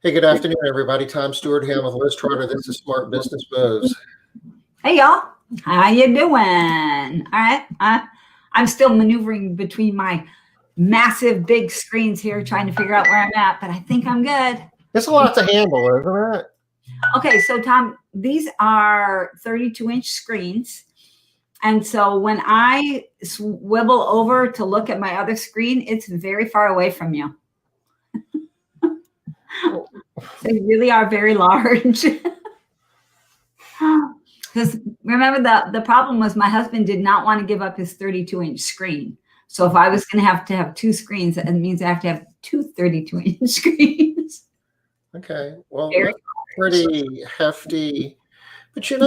Hey, good afternoon, everybody. Tom Stewart here with Liz Trotter. This is Smart Business Moves. Hey, y'all. How you doing? All right. I'm still maneuvering between my massive big screens here, trying to figure out where I'm at, but I think I'm good. It's a lot to handle, isn't it? Okay, so Tom, these are 32-inch screens. And so when I swivel over to look at my other screen, it's very far away from you. They really are very large. Because remember, the problem was my husband did not want to give up his 32-inch screen. So if I was going to have two screens, that means I have to have two 32-inch screens. Okay, well, that's pretty hefty. But you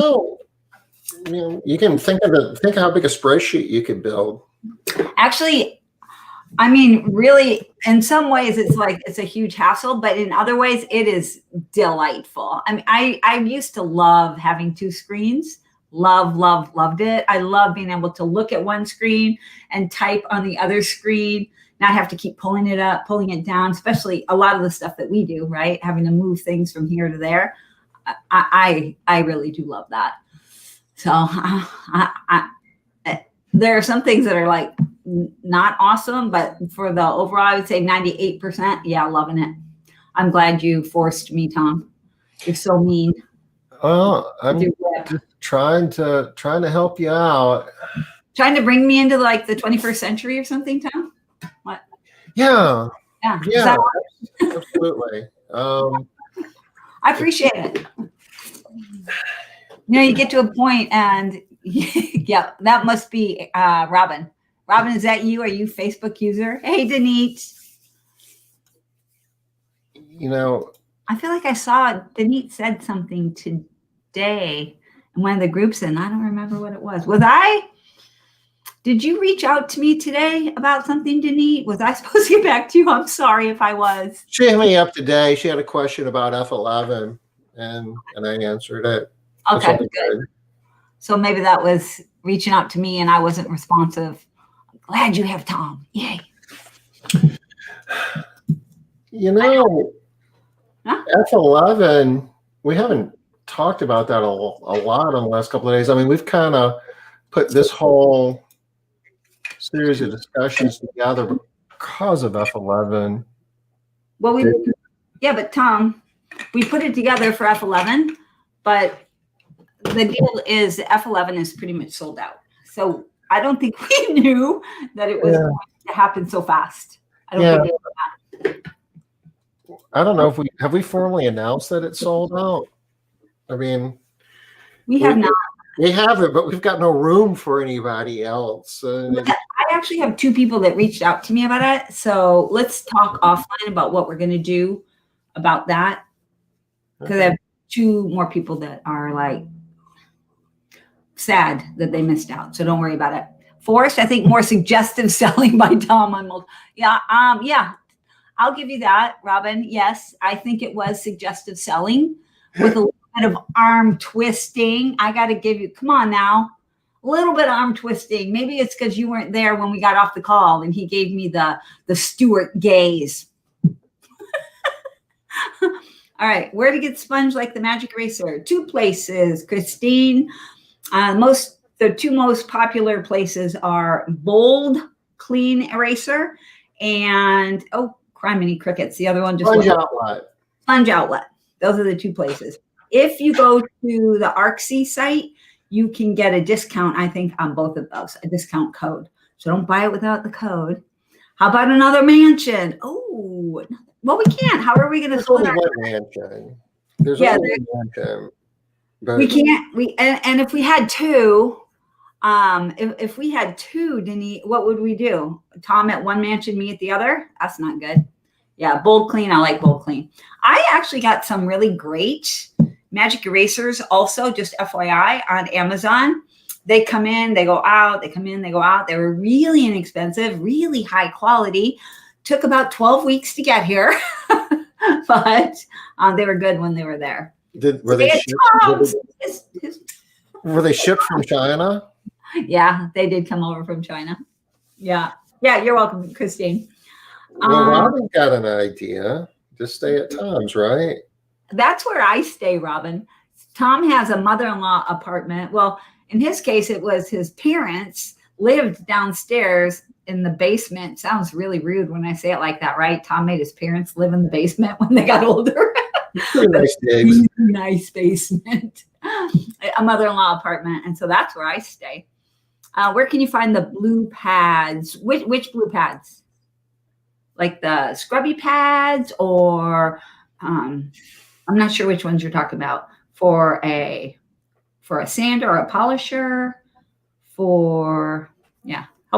can think of how big a spreadsheet you could build. Actually, I mean, really, in some ways, it's a huge hassle, but in other ways, it is delightful. I mean, I used to love having two screens. Loved it. I love being able to look at one screen and type on the other screen, not have to keep pulling it up, pulling it down, especially a lot of the stuff that we do, right? Having to move things from here to there. I really do love that. So there are some things that are like not awesome, but for the overall, I would say 98%. Yeah, loving it. I'm glad you forced me, Tom. You're so mean. Well, I'm just trying to help you out. Trying to bring me into like the 21st century or something, Tom? What? Yeah. Absolutely. I appreciate it. You get to a point and yeah, that must be Robin. Robin, is that you? Are you a Facebook user? Hey, Denise. I feel like I saw Denise said something today in one of the groups, and I don't remember what it was. Did you reach out to me today about something, Denise? Was I supposed to get back to you? I'm sorry if I was. She hit me up today. She had a question about F11, and I answered it. Okay, good. So maybe that was reaching out to me and I wasn't responsive. I'm glad you have Tom. Yay. F11, we haven't talked about that a lot in the last couple of days. I mean, we've kind of put this whole series of discussions together because of F11. Well, but Tom, we put it together for F11, but the deal is F11 is pretty much sold out. So I don't think we knew that it was going to happen so fast. I don't know if we formally announced that it's sold out. I mean, we have not. We have it, but we've got no room for anybody else. I actually have two people that reached out to me about it. So let's talk offline about what we're going to do about that. Because I have two more people that are like sad that they missed out. So don't worry about it. Forrest, I think more suggestive selling by Tom. I'll give you that, Robin. Yes, I think it was suggestive selling with a little bit of arm twisting. I got to give you, come on now, a little bit of arm twisting. Maybe it's because you weren't there when we got off the call and he gave me the Stewart gaze. All right, where to get sponge like the magic eraser? Two places, Christine. The two most popular places are Bold Clean Eraser and Criminy Crickets. The other one just Sponge Outlet. Those are the two places. If you go to the Arcsy site, you can get a discount, I think, on both of those, a discount code. So don't buy it without the code. How about another mansion? Oh, well, we can't. How are we going to split our mansion? There's only one mansion. But we can't. And if we had two, if we had two, Denise, what would we do? Tom at one mansion, me at the other? That's not good. Yeah, Bold Clean. I like Bold Clean. I actually got some really great magic erasers also, just FYI, on Amazon. They come in, they go out, they come in, they go out. They were really inexpensive, really high quality. Took about 12 weeks to get here, but they were good when they were there. Were they shipped from China? Yeah, they did come over from China. Yeah, you're welcome, Christine. Well, Robin got an idea. Just stay at Tom's, right? That's where I stay, Robin. Tom has a mother-in-law apartment. Well, in his case, it was his parents lived downstairs in the basement. Sounds really rude when I say it like that, right? Tom made his parents live in the basement when they got older. Pretty nice digs. Nice basement. A mother-in-law apartment. And so that's where I stay. Where can you find the blue pads? Which blue pads? Like the scrubby pads, or I'm not sure which ones you're talking about. For a sander or a polisher, help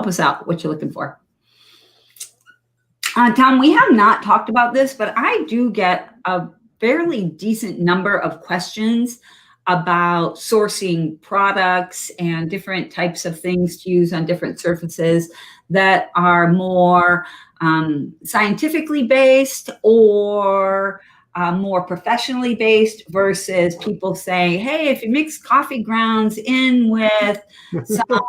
us out. What you're looking for. Tom, we have not talked about this, but I do get a fairly decent number of questions about sourcing products and different types of things to use on different surfaces that are more scientifically based or more professionally based versus people saying, hey, if you mix coffee grounds in with some,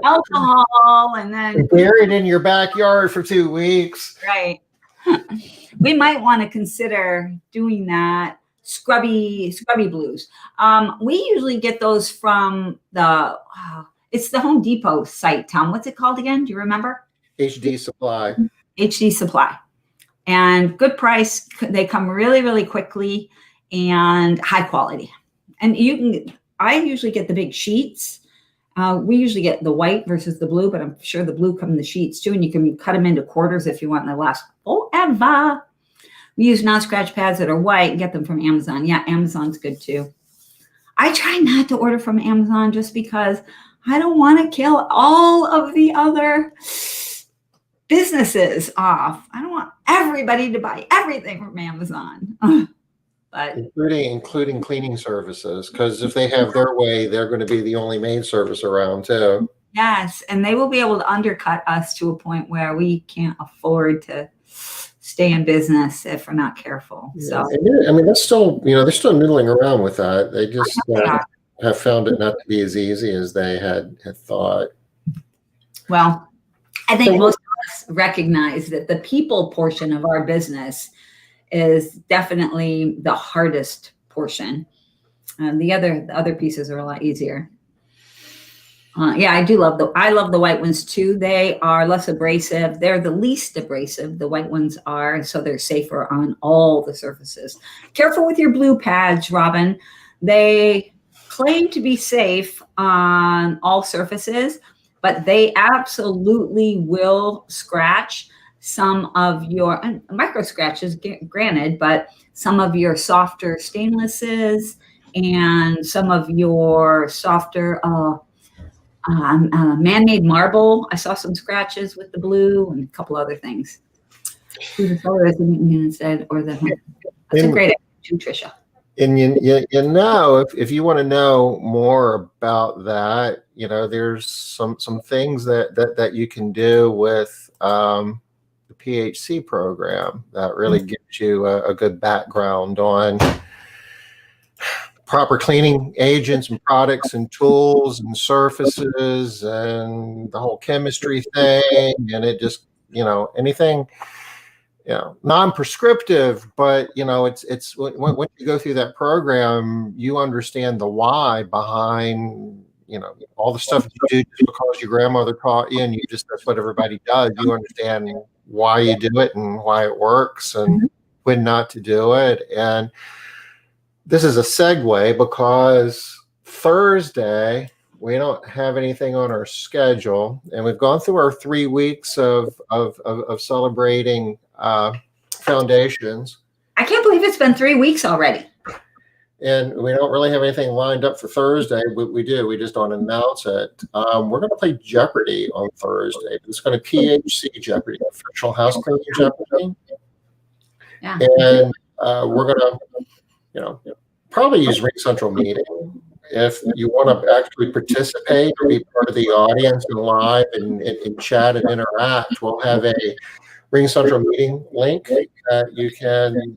alcohol and then bury it in your backyard for 2 weeks. Right. We might want to consider doing that. Scrubby blues. We usually get those from it's the Home Depot site, Tom. What's it called again? Do you remember? HD Supply. HD Supply. And good price. They come really, really quickly and high quality. And I usually get the big sheets. We usually get the white versus the blue, but I'm sure the blue come in the sheets too. And you can cut them into quarters if you want, and they last forever. We use non-scratch pads that are white and get them from Amazon. Yeah, Amazon's good too. I try not to order from Amazon just because I don't want to kill all of the other businesses off. I don't want everybody to buy everything from Amazon. But including cleaning services, because if they have their way, they're going to be the only maid service around too. Yes, and they will be able to undercut us to a point where we can't afford to stay in business if we're not careful. So I mean, that's still, they're still noodling around with that. They just have found it not to be as easy as they had thought. Well, I think most of us recognize that the people portion of our business is definitely the hardest portion. The other pieces are a lot easier. I love the white ones too. They are less abrasive. They're the least abrasive. The white ones are, so they're safer on all the surfaces. Careful with your blue pads, Robin. They claim to be safe on all surfaces, but they absolutely will scratch some of your micro scratches, granted, but some of your softer stainlesses and some of your softer man-made marble. I saw some scratches with the blue and a couple other things. That's a great idea too, Tricia. And if you want to know more about that, there's some things that you can do with the PHC program that really gives you a good background on proper cleaning agents and products and tools and surfaces and the whole chemistry thing. And it just, anything, non-prescriptive, but it's when you go through that program, you understand the why behind, all the stuff that you do just because your grandmother taught you and that's what everybody does. You understand why you do it and why it works and when not to do it. And this is a segue because Thursday, we don't have anything on our schedule, and we've gone through our 3 weeks of celebrating foundations. I can't believe it's been 3 weeks already. And we don't really have anything lined up for Thursday. We do. We just don't announce it. We're going to play Jeopardy on Thursday. It's going to PHC Jeopardy, official house cleaning Jeopardy. Yeah. And we're going to, probably use Ring Central Meeting. If you want to actually participate or be part of the audience and live and chat and interact, we'll have a Ring Central Meeting link that you can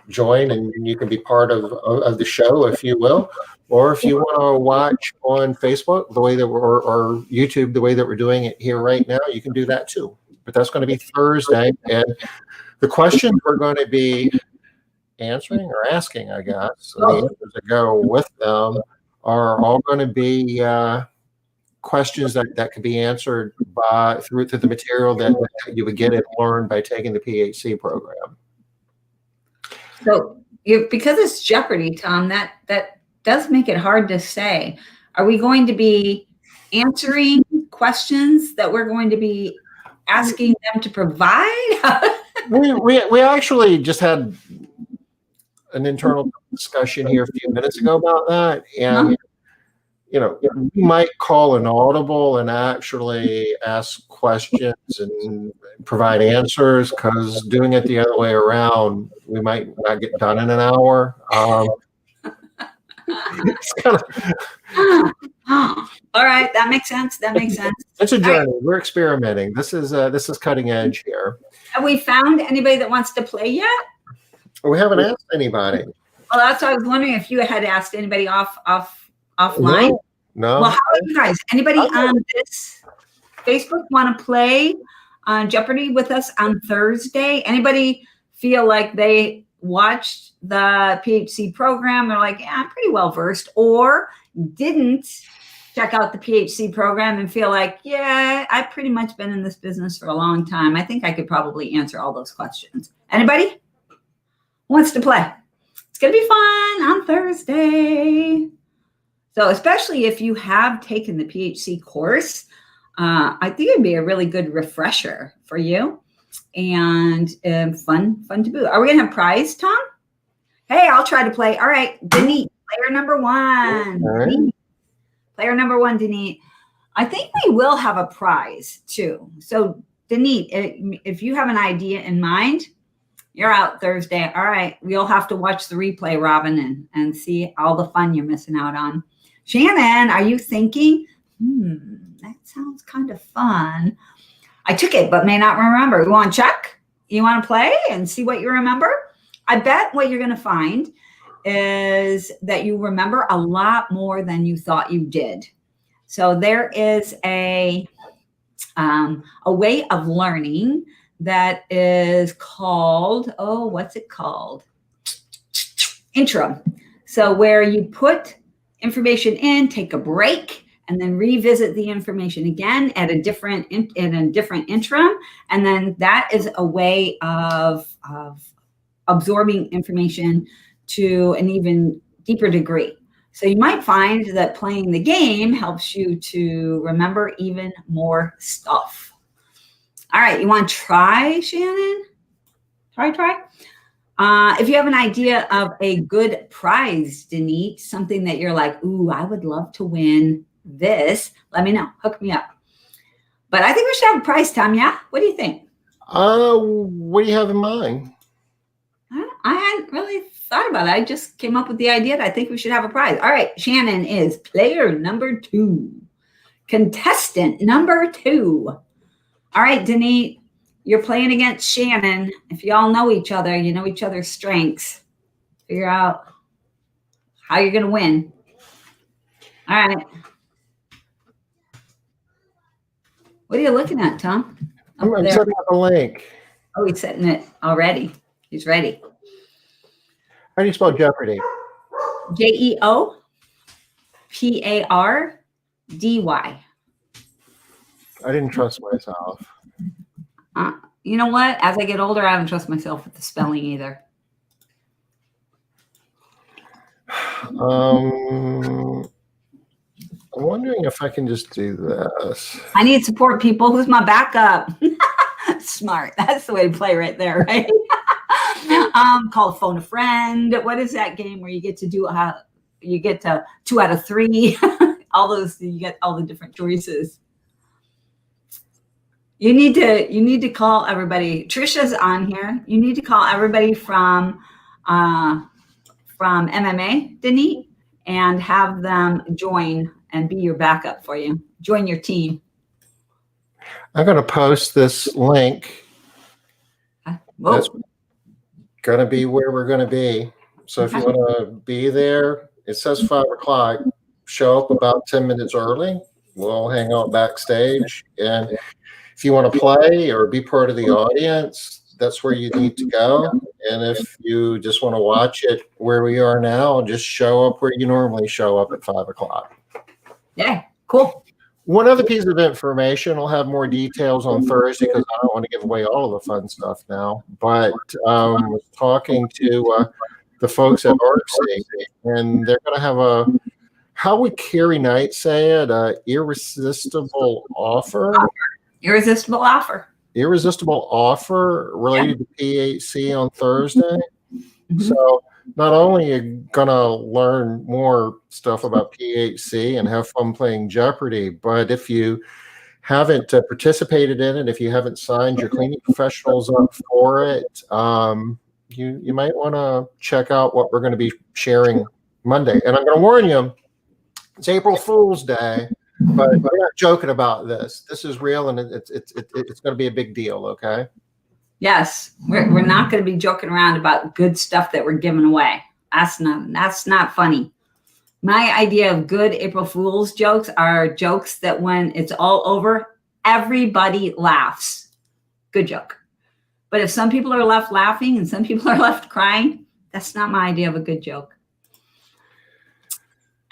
join and you can be part of the show, if you will. Or if you want to watch on Facebook the way that or YouTube the way that we're doing it here right now, you can do that too. But that's going to be Thursday. And The questions we're going to be answering or asking, I guess, so the answers that go with them are all going to be questions that could be answered through the material that you would get and learn by taking the PHC program. So because it's Jeopardy, Tom, that does make it hard to say. Are we going to be answering questions that we're going to be asking them to provide? we actually just had an internal discussion here a few minutes ago about that, and you might call an audible and actually ask questions and provide answers, because doing it the other way around, we might not get done in an hour. It's kind of all right, that makes sense. That makes sense. It's a journey. We're experimenting. This is cutting edge here. Have we found anybody that wants to play yet? We haven't asked anybody. Well, that's why I was wondering if you had asked anybody offline. No. Well, how about you guys? Anybody on this Facebook want to play Jeopardy with us on Thursday? Anybody feel like they watched the PHC program? They're like, yeah, I'm pretty well versed, or didn't check out the PHC program and feel like, yeah, I've pretty much been in this business for a long time. I think I could probably answer all those questions. Anybody who wants to play? It's going to be fun on Thursday. So especially if you have taken the PHC course, I think it'd be a really good refresher for you, and fun to boot. Are we going to have prize, Tom? Hey, I'll try to play. All right, Denise, player number one. Right. Player number one, Denise. I think we will have a prize too. So Denise, if you have an idea in mind, you're out Thursday. All right, we'll have to watch the replay, Robin, and see all the fun you're missing out on. Shannon, are you thinking, that sounds kind of fun? I took it, but may not remember. You want to check? You want to play and see what you remember? I bet what you're going to find is that you remember a lot more than you thought you did. So there is a way of learning that is called, what's it called? Interim. So where you put information in, take a break, and then revisit the information again at a different interim. And then that is a way of absorbing information to an even deeper degree. So you might find that playing the game helps you to remember even more stuff. All right, you want to try, Shannon? Try. If you have an idea of a good prize, Denise, something that you're like, ooh, I would love to win this, let me know. Hook me up. But I think we should have a prize, Tom. Yeah? What do you think? What do you have in mind? I hadn't really thought about it. I just came up with the idea that I think we should have a prize. All right, Shannon is player number 2. Contestant number 2. All right, Denise, you're playing against Shannon. If you all know each other, you know each other's strengths. Figure out how you're going to win. All right. What are you looking at, Tom? I'm setting up a link. Oh, he's setting it already. He's ready. How do you spell Jeopardy? Jeopardy. I didn't trust myself. You know what? As I get older, I don't trust myself with the spelling either. I'm wondering if I can just do this. I need support, people. Who's my backup? Smart. That's the way to play right there, right? Call phone a friend. What is that game where you get to do you get to 2 out of 3? All those, you get all the different choices. You need to call everybody. Trisha's on here. You need to call everybody from MMA, Denise, and have them join and be your backup for you. Join your team. I'm going to post this link. That's going to be where we're going to be. So if you want to be there, it says 5 o'clock. Show up about 10 minutes early. We'll hang out backstage. And if you want to play or be part of the audience, that's where you need to go. And if you just want to watch it where we are now, just show up where you normally show up at 5 o'clock. Yeah, cool. One other piece of information, I'll have more details on Thursday because I don't want to give away all of the fun stuff now. But was talking to the folks at ArcSafe, and they're going to have a, how would Carrie Knight say it, irresistible offer? Irresistible offer. Irresistible offer related to PHC on Thursday. Mhm. So not only are you gonna learn more stuff about PHC and have fun playing Jeopardy, but if you haven't participated in it, if you haven't signed your cleaning professionals up for it, you might want to check out what we're going to be sharing Monday. And I'm going to warn you, it's April Fool's Day, but we're not joking about this. This is real, and it's going to be a big deal. Okay. Yes, we're not going to be joking around about good stuff that we're giving away. That's not funny. My idea of good April Fool's jokes are jokes that when it's all over, everybody laughs. Good joke. But if some people are left laughing and some people are left crying, that's not my idea of a good joke.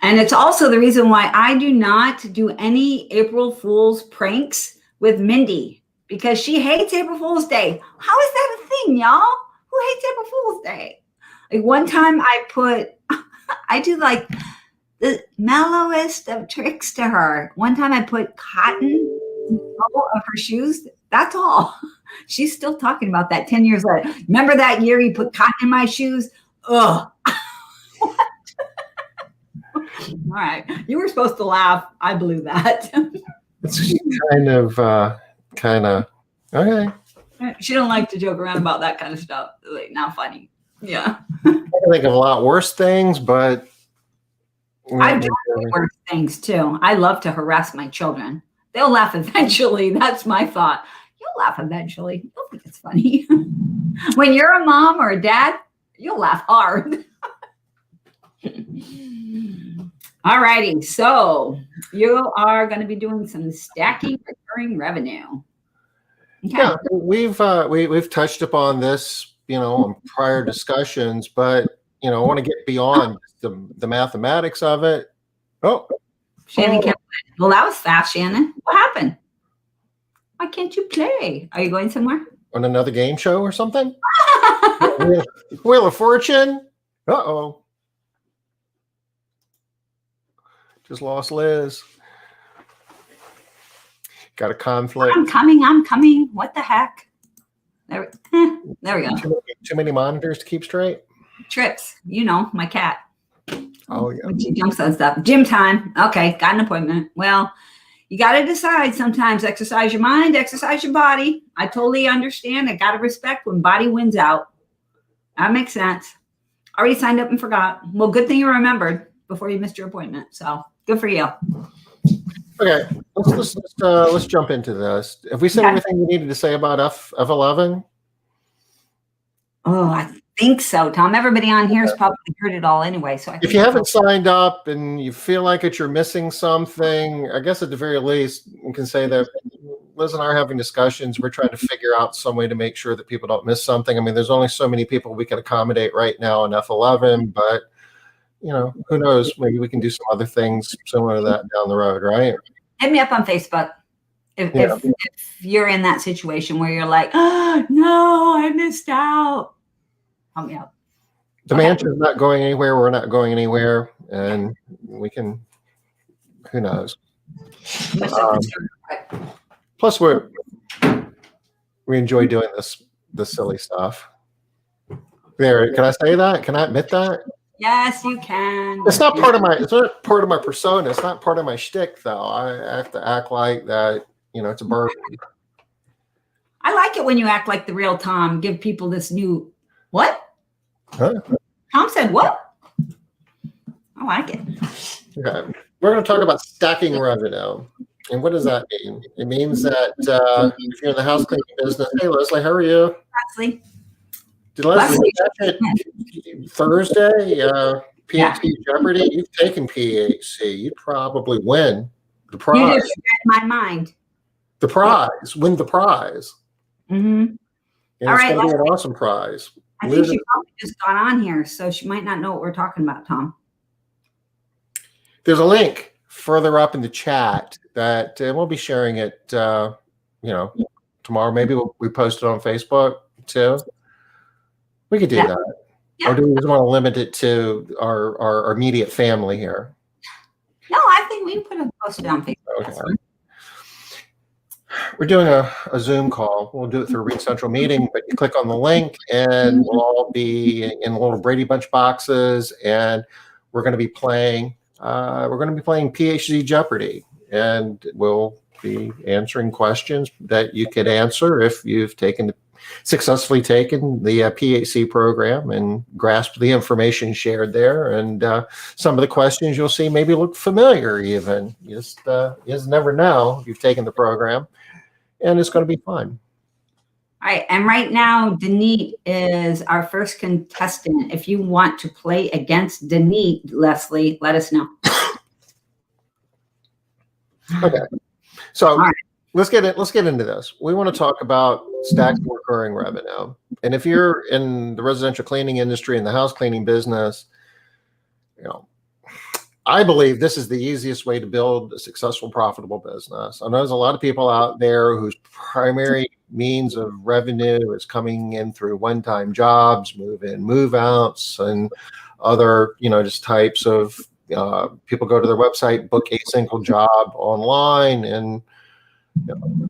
And it's also the reason why I do not do any April Fool's pranks with Mindy, because she hates April Fool's Day. How is that a thing, y'all? Who hates April Fool's Day? Like one time I do like the mellowest of tricks to her. One time I put cotton in all of her shoes. That's all. She's still talking about that 10 years later. Remember that year you put cotton in my shoes? Ugh. All right. You were supposed to laugh. I blew that. It's kind of okay. She don't like to joke around about that kind of stuff. Like, not funny. Yeah. I can think of a lot worse things, but I've done worse things too. I love to harass my children. They'll laugh eventually. That's my thought. You'll laugh eventually. You'll think it's funny. When you're a mom or a dad, you'll laugh hard. All righty. So you are going to be doing some stacking recurring revenue. Okay. Yeah, we've touched upon this, in prior discussions, but I want to get beyond the mathematics of it. Oh, Shannon can't play. Well, that was fast, Shannon. What happened? Why can't you play? Are you going somewhere? On another game show or something? Wheel of Fortune? Uh-oh. Just lost Liz. Got a conflict. I'm coming. What the heck? There we go. Too many monitors to keep straight? Trips. My cat. Oh, yeah. When she jumps on stuff. Gym time. Okay, got an appointment. Well, you got to decide sometimes. Exercise your mind, exercise your body. I totally understand. I got to respect when body wins out. That makes sense. Already signed up and forgot. Well, good thing you remembered before you missed your appointment. So good for you. Okay, let's jump into this. Have we said everything we needed to say about F11? Oh, I think so, Tom. Everybody on here has probably heard it all anyway. So if you haven't signed up and you feel like you're missing something, I guess at the very least you can say that Liz and I are having discussions. We're trying to figure out some way to make sure that people don't miss something. I mean, there's only so many people we can accommodate right now in F11, but who knows? Maybe we can do some other things similar to that down the road, right? Hit me up on Facebook if you're in that situation where you're like, oh, no, I missed out. Help me out. The mansion's not going anywhere. We're not going anywhere, and we can. Who knows? Plus, we enjoy doing this silly stuff. There, can I say that? Can I admit that? Yes, you can. It's not part of my. It's not part of my persona. It's not part of my shtick, though. I have to act like that. It's a burden. I like it when you act like the real Tom. Give people this new what? Huh? Tom said what? I like it. Okay, we're going to talk about stacking revenue, and what does that mean? It means that if you're in the house cleaning business, hey Leslie, how are you? Leslie. Did Leslie catch it Thursday? PHC Jeopardy. You've taken PHC. You'd probably win the prize. You just read my mind. The prize. Win the prize. Mm-hmm. And All it's right, going to be an awesome prize. I think she probably just got on here, so she might not know what we're talking about, Tom. There's a link further up in the chat that we'll be sharing it, tomorrow. Maybe we post it on Facebook too. We could do that. Yeah. Or do we just want to limit it to our immediate family here? No, I think we can post it on Facebook. Okay. We're doing a Zoom call. We'll do it through Read Central Meeting, but you click on the link and we'll all be in little Brady Bunch boxes, and we're going to be playing. PhD Jeopardy, and we'll be answering questions that you could answer if you've successfully taken the PhD program and grasped the information shared there. And some of the questions you'll see maybe look familiar even. You just never know if you've taken the program, and it's going to be fun. All right, and right now, Denise is our first contestant. If you want to play against Denise, Leslie, let us know. Okay, so let's get into this. We want to talk about stacking recurring revenue, and if you're in the residential cleaning industry and the house cleaning business, I believe this is the easiest way to build a successful, profitable business. I know there's a lot of people out there whose primary means of revenue is coming in through one-time jobs, move-in, move-outs, and other, just types of people go to their website, book a single job online, and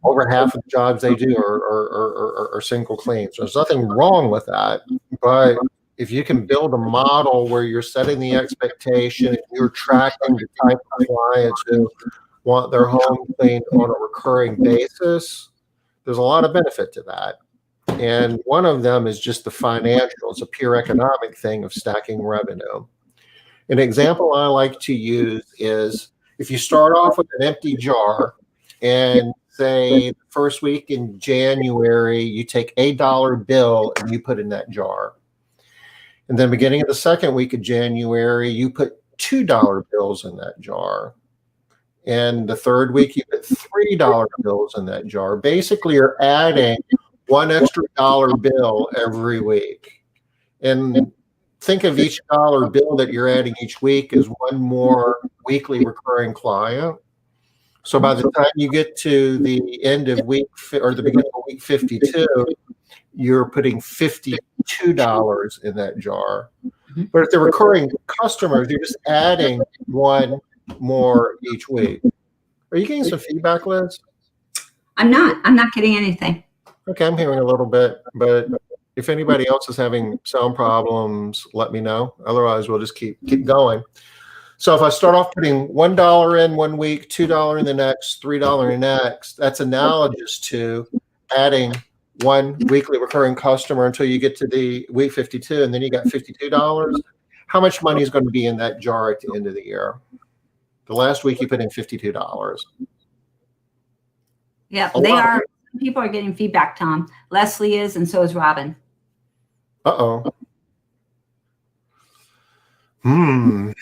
over half of the jobs they do are single cleans. There's nothing wrong with that, but if you can build a model where you're setting the expectation, if you're tracking the type of clients who want their home cleaned on a recurring basis, there's a lot of benefit to that. And one of them is just the financial. It's a pure economic thing of stacking revenue. An example I like to use is if you start off with an empty jar and say the first week in January, you take a $1 bill and you put in that jar. And then beginning of the second week of January, you put $2 bills in that jar. And the third week, you put $3 bills in that jar. Basically, you're adding one extra dollar bill every week. And think of each dollar bill that you're adding each week as one more weekly recurring client. So by the time you get to the end of week or the beginning of week 52, you're putting $52 in that jar. But if they're recurring customers, you're just adding one more each week. Are you getting some feedback, Liz? I'm not getting anything. Okay, I'm hearing a little bit, but if anybody else is having sound problems, let me know. Otherwise, we'll just keep going. So if I start off putting $1 in one week, $2 in the next, $3 in the next, that's analogous to adding one weekly recurring customer until you get to the week 52, and then you got $52. How much money is going to be in that jar at the end of the year? The last week you put in $52. Yeah, people are getting feedback, Tom. Leslie is, and so is Robin. Uh-oh. You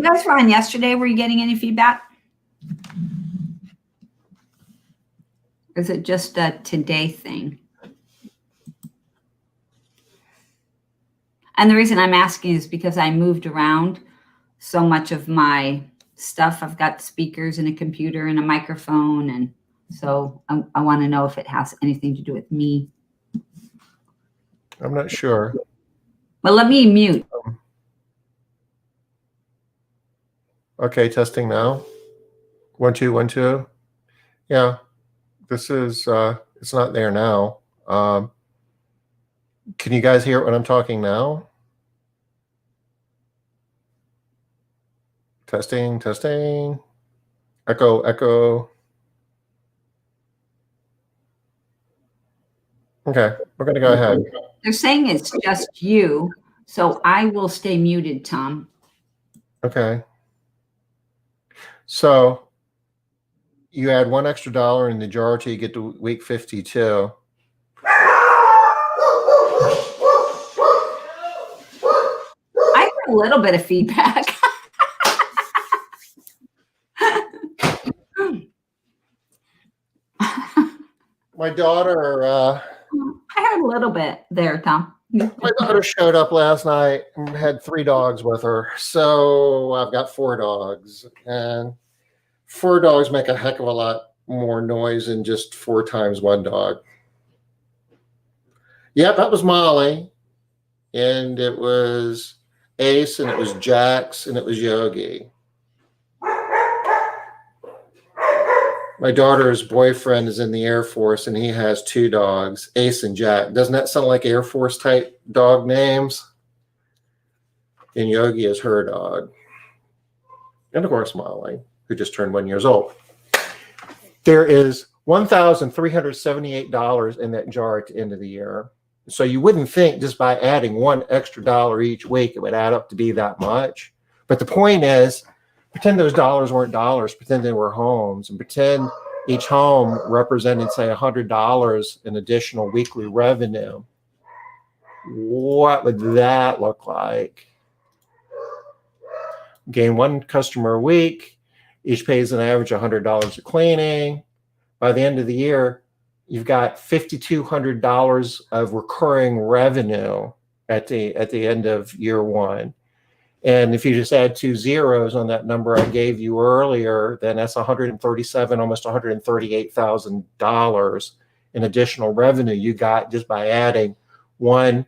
guys were on yesterday. Were you getting any feedback? Or is it just a today thing? And the reason I'm asking is because I moved around so much of my stuff. I've got speakers and a computer and a microphone. And so I want to know if it has anything to do with me. I'm not sure. Well, let me mute. Okay, testing now. 1, 2, 1, 2. Yeah, this is, it's not there now. Can you guys hear it when I'm talking now? Testing, testing. Echo, echo. Okay, we're going to go ahead. They're saying it's just you, so I will stay muted, Tom. Okay. So you add one extra dollar in the jar till you get to week 52. I heard a little bit of feedback. My daughter I heard little bit there, Tom. My daughter showed up last night and had 3 dogs with her. So I've got 4 dogs. And 4 dogs make a heck of a lot more noise than just 4 times 1 dog. Yep, that was Molly. And it was Ace, and it was Jax, and it was Yogi. My daughter's boyfriend is in the Air Force, and he has 2 dogs, Ace and Jack. Doesn't that sound like Air Force type dog names? And Yogi is her dog. And of course, Molly, who just turned 1 year old. There is $1,378 in that jar at the end of the year. So you wouldn't think just by adding $1 extra each week, it would add up to be that much. But the point is, pretend those dollars weren't dollars, pretend they were homes, and pretend each home represented, say, $100 in additional weekly revenue. What would that look like? Gain 1 customer a week, each pays an average $100 of cleaning. By the end of the year, you've got $5,200 of recurring revenue at the end of year 1. And if you just add 2 zeros on that number I gave you earlier, then that's $137,000, almost $138,000 in additional revenue you got just by adding 1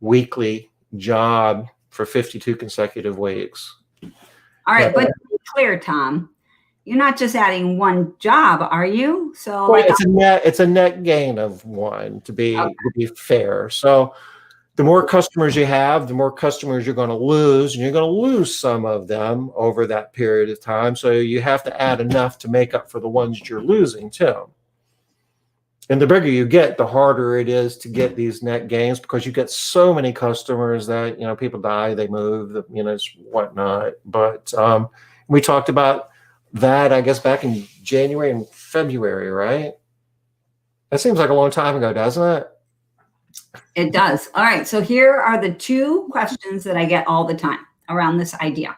weekly job for 52 consecutive weeks. All right, but to be clear, Tom, you're not just adding 1 job, are you? So well, it's a net gain of 1 to be fair. So the more customers you have, the more customers you're going to lose, and you're going to lose some of them over that period of time. So you have to add enough to make up for the ones you're losing too. And the bigger you get, the harder it is to get these net gains, because you get so many customers that, people die, they move, it's whatnot. But we talked about that, I guess, back in January and February, right? That seems like a long time ago, doesn't it? It does. All right. So here are the 2 questions that I get all the time around this idea.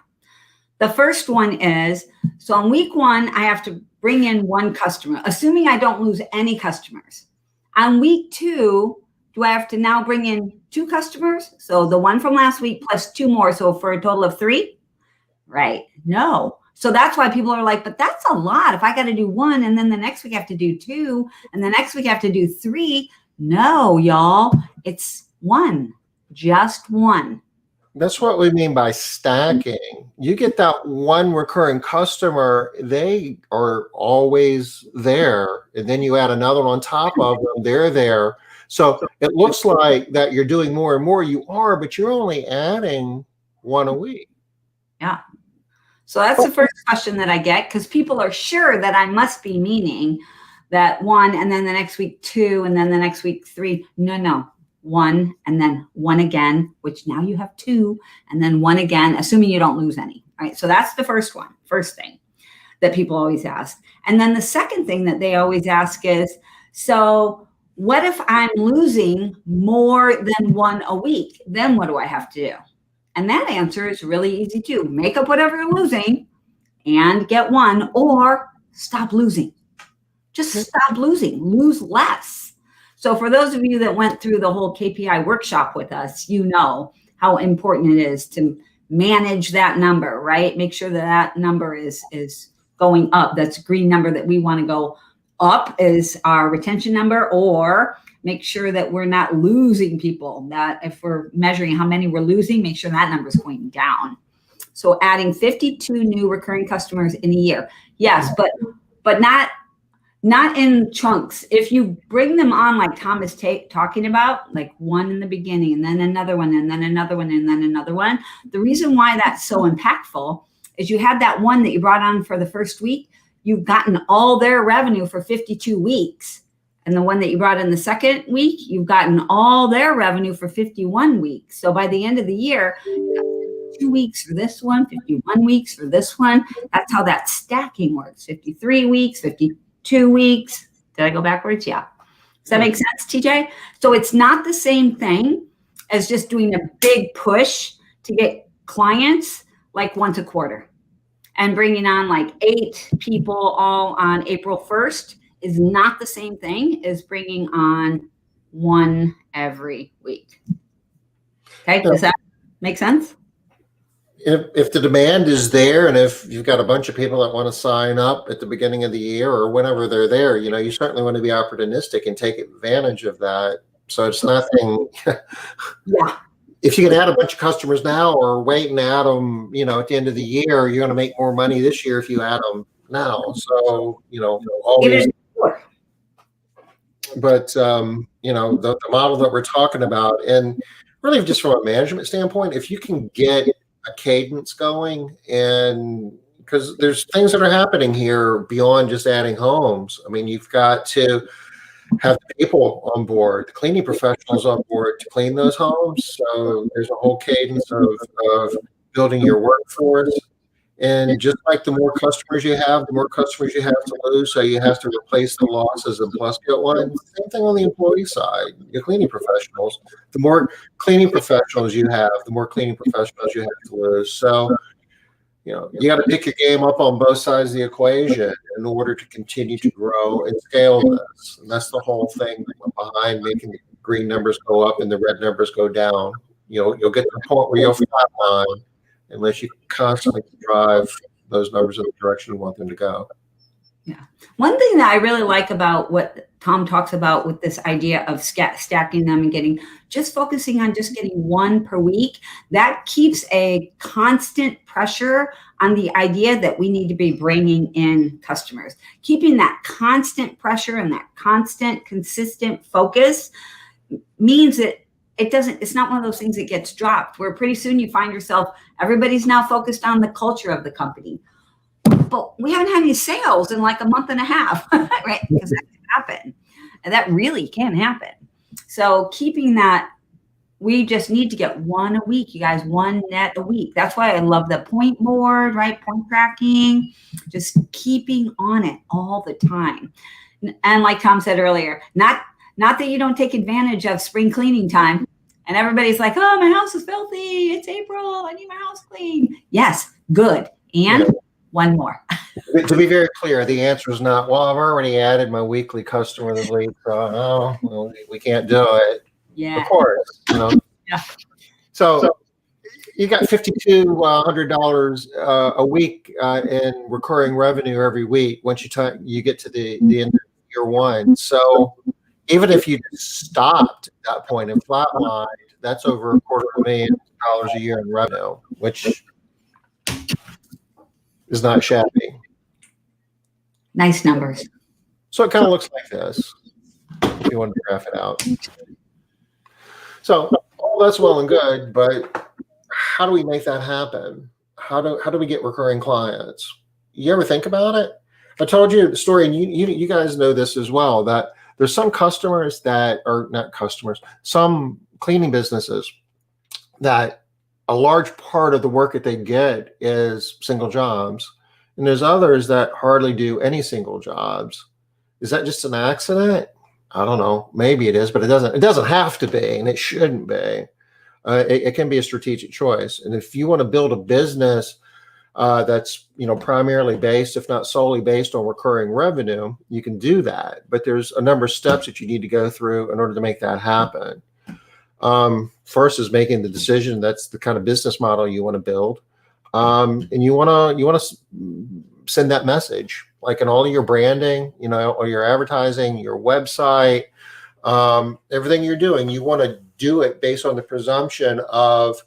The first one is, so on week 1, I have to bring in 1 customer, assuming I don't lose any customers. On week 2, do I have to now bring in 2 customers? So the 1 from last week plus 2 more. So for a total of 3? Right. No. So that's why people are like, but that's a lot. If I got to do 1 and then the next week I have to do 2 and the next week I have to do 3. No, y'all, it's 1, just 1. That's what we mean by stacking. You get that 1 recurring customer, they are always there. And then you add another one on top of them, they're there. So it looks like that you're doing more and more. You are, but you're only adding 1 a week. Yeah. So that's the first question that I get, because people are sure that I must be meaning that 1 and then the next week 2 and then the next week 3. No. 1 and then 1 again, which now you have 2 and then 1 again, assuming you don't lose any. All right. So that's the first thing that people always ask. And then the second thing that they always ask is, so what if I'm losing more than 1 a week? Then what do I have to do? And that answer is really easy too. Make up whatever you're losing and get 1, or stop losing. Just stop losing, lose less. So for those of you that went through the whole KPI workshop with us, you know how important it is to manage that number, right? Make sure that number is going up. That's a green number that we want to go up is our retention number, or make sure that we're not losing people, that if we're measuring how many we're losing, make sure that number is going down. So adding 52 new recurring customers in a year. Yes, but not in chunks. If you bring them on, like Tom is talking about, like 1 in the beginning and then another one and then another one and then another one, the reason why that's so impactful is you had that 1 that you brought on for the first week, you've gotten all their revenue for 52 weeks. And the one that you brought in the second week, you've gotten all their revenue for 51 weeks. So by the end of the year, you got 52 weeks for this one, 51 weeks for this one. That's how that stacking works. 53 weeks, 52 weeks. Did I go backwards? Yeah. Does that make sense, TJ? So it's not the same thing as just doing a big push to get clients like once a quarter. And bringing on like 8 people all on April 1st is not the same thing as bringing on one every week. Okay, Yeah. does that make sense? If the demand is there, and if you've got a bunch of people that want to sign up at the beginning of the year or whenever they're there, you certainly want to be opportunistic and take advantage of that. So it's nothing. Yeah. If you can add a bunch of customers now or wait and add them, at the end of the year, you're going to make more money this year if you add them now. So, always. But, the model that we're talking about, and really just from a management standpoint, if you can get a cadence going, and because there's things that are happening here beyond just adding homes. I mean, you've got to have people on board, cleaning professionals on board to clean those homes. So there's a whole cadence of building your workforce. And just like the more customers you have, the more customers you have to lose. So you have to replace the losses and plus get one. Same thing on the employee side. Your cleaning professionals, the more cleaning professionals you have, the more cleaning professionals you have to lose. So, you got to pick your game up on both sides of the equation in order to continue to grow and scale this. And that's the whole thing behind making the green numbers go up and the red numbers go down. You'll get to the point where you'll flatline unless you constantly drive those numbers in the direction you want them to go. Yeah. One thing that I really like about what Tom talks about with this idea of stacking them and just focusing on just getting one per week, that keeps a constant pressure on the idea that we need to be bringing in customers. Keeping that constant pressure and that constant, consistent focus means that it's not one of those things that gets dropped, where pretty soon you find yourself, everybody's now focused on the culture of the company. But we haven't had any sales in like a month and a half, right? Because that can happen. And that really can happen. So keeping that, we just need to get one a week, you guys, one net a week. That's why I love the point board, right? Point tracking, just keeping on it all the time. And like Tom said earlier, not that you don't take advantage of spring cleaning time and everybody's like, oh, my house is filthy. It's April. I need my house clean. Yes, good. And one more. To be very clear, the answer is not, well, I've already added my weekly customer this week. So, we can't do it. Yeah. Of course, Yeah. So you got $5,200 a week in recurring revenue every week once you get to the end of year one. So even if you stopped at that point and flatlined, that's over $250,000 a year in revenue, which is not shabby. Nice numbers. So it kind of looks like this, if you want to graph it out. So all that's well and good, but how do we make that happen? How do we get recurring clients? You ever think about it? I told you the story, and you guys know this as well, that there's some customers that are not customers, some cleaning businesses that a large part of the work that they get is single jobs. And there's others that hardly do any single jobs. Is that just an accident? I don't know. Maybe it is, but it doesn't have to be, and it shouldn't be. It can be a strategic choice. And if you want to build a business that's primarily based, if not solely based on recurring revenue, you can do that. But there's a number of steps that you need to go through in order to make that happen. First is making the decision that's the kind of business model you want to build, and you want to send that message, like in all of your branding, or your advertising, your website, everything you're doing. You want to do it based on the presumption of